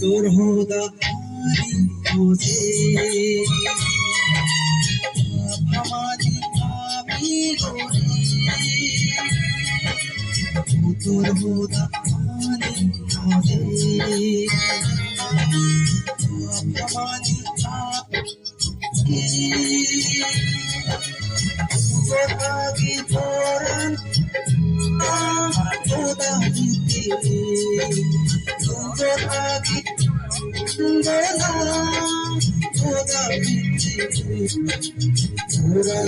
তোর হোদা মুঝে हमारी आमी गोरी তোর হোদা मुझे हमारी आमी তোরাগি তোরান হোদা দিতে তোরাগি তোরা হোদা দিতে তোরা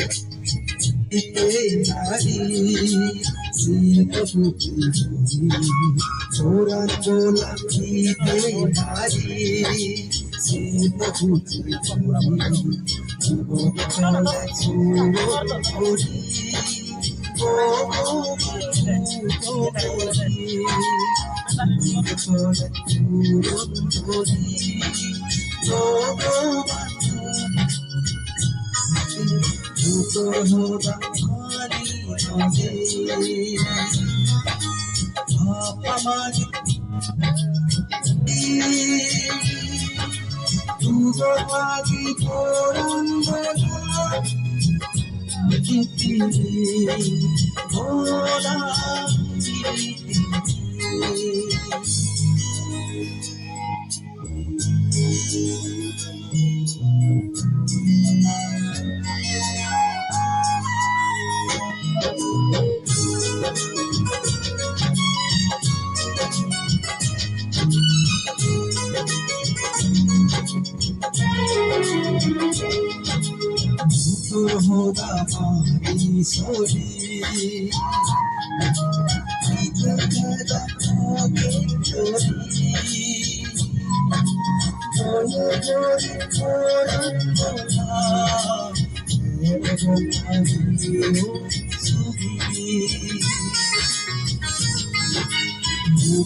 इते नारी सीतु की छोरा बोला इते नारी सीतु की वो चले छोरो छोरी वो चले छोरो छोरी তোর হোদা মুঝে हमारी তোরাগি তোরান বলা দিতে বলা দিতে তোর হোদা পারি সরে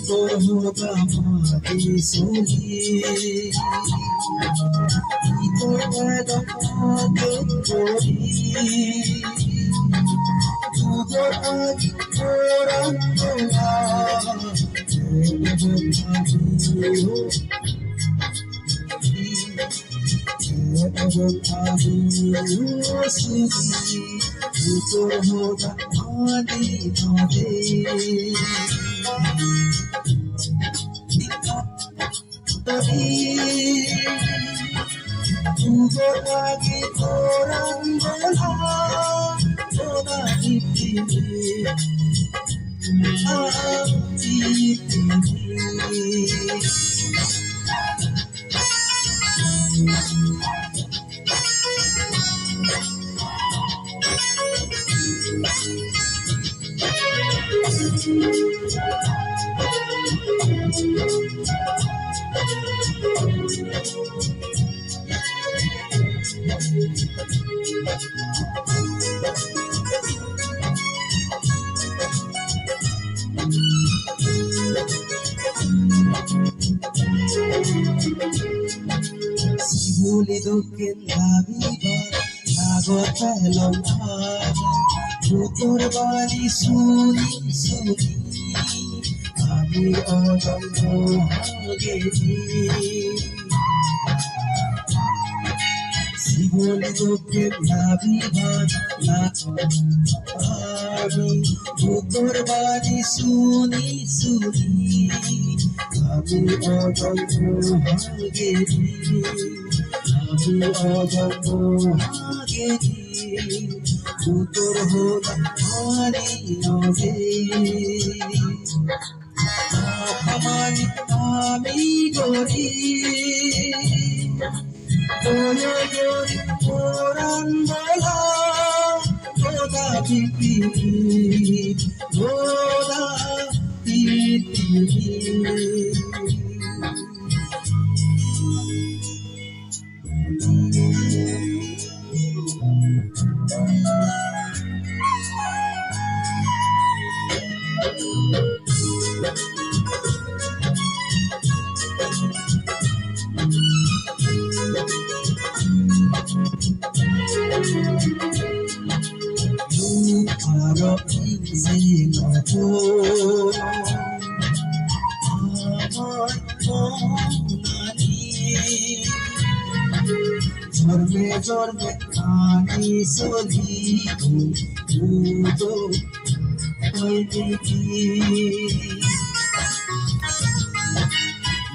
তোর হোদা পারি সরে তোর হোদা পারি তোরাগি তোরান বলা তোর হোদা মানি নদে তোরাগি তোরান বলা তোরা দিতে শিবুলি দক্ষিণ দাবিবার স্বাগত লঙ্কার তোর বাড়ি শুনি শুনি আমি অজন্ম গেছি শিবুলি দক্ষিণ দাবিবার আমি তোর বাড়ি শুনি শুনি আমি অজন্ম গেছি আমি অজন্ম গেছি তোর হোদা মানি নদে আমি গরি তোরান বলা হোদা দিতি হোদা দিতি জন্মে জন্মে আনি চলি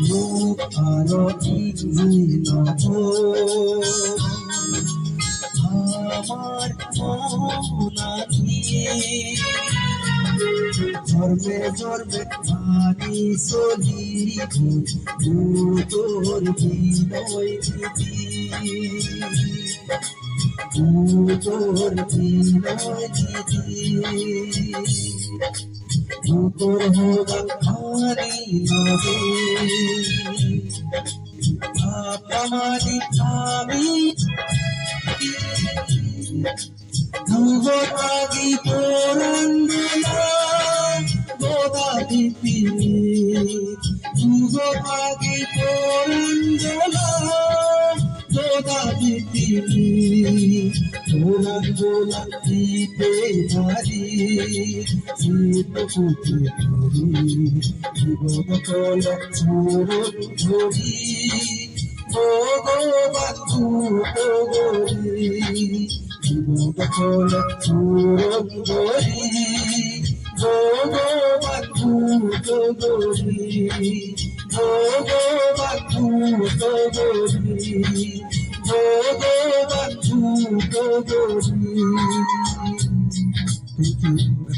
লোক আরো আমার মনানি জন্মে জন্মে আনি চলি তোর বিনয় দিদি তোর বিনয় দিদি তোর হোগা হারি নবে আপনারি আমি দুগতাগি পোরন্দলা গোদাদি পিনি দুগতাগি পোরন্দলা গোদাদি পিনি পোরান গোলা দিতে পারি শীতপুতে ধরি জীবন কলা চোর ধরি ভগবান্ধু গরি জীবন কলা চোর ধরি ভগবান্ধু গরি ভগবান্ধু গরি ভগবান্ধু গরি। Thank you.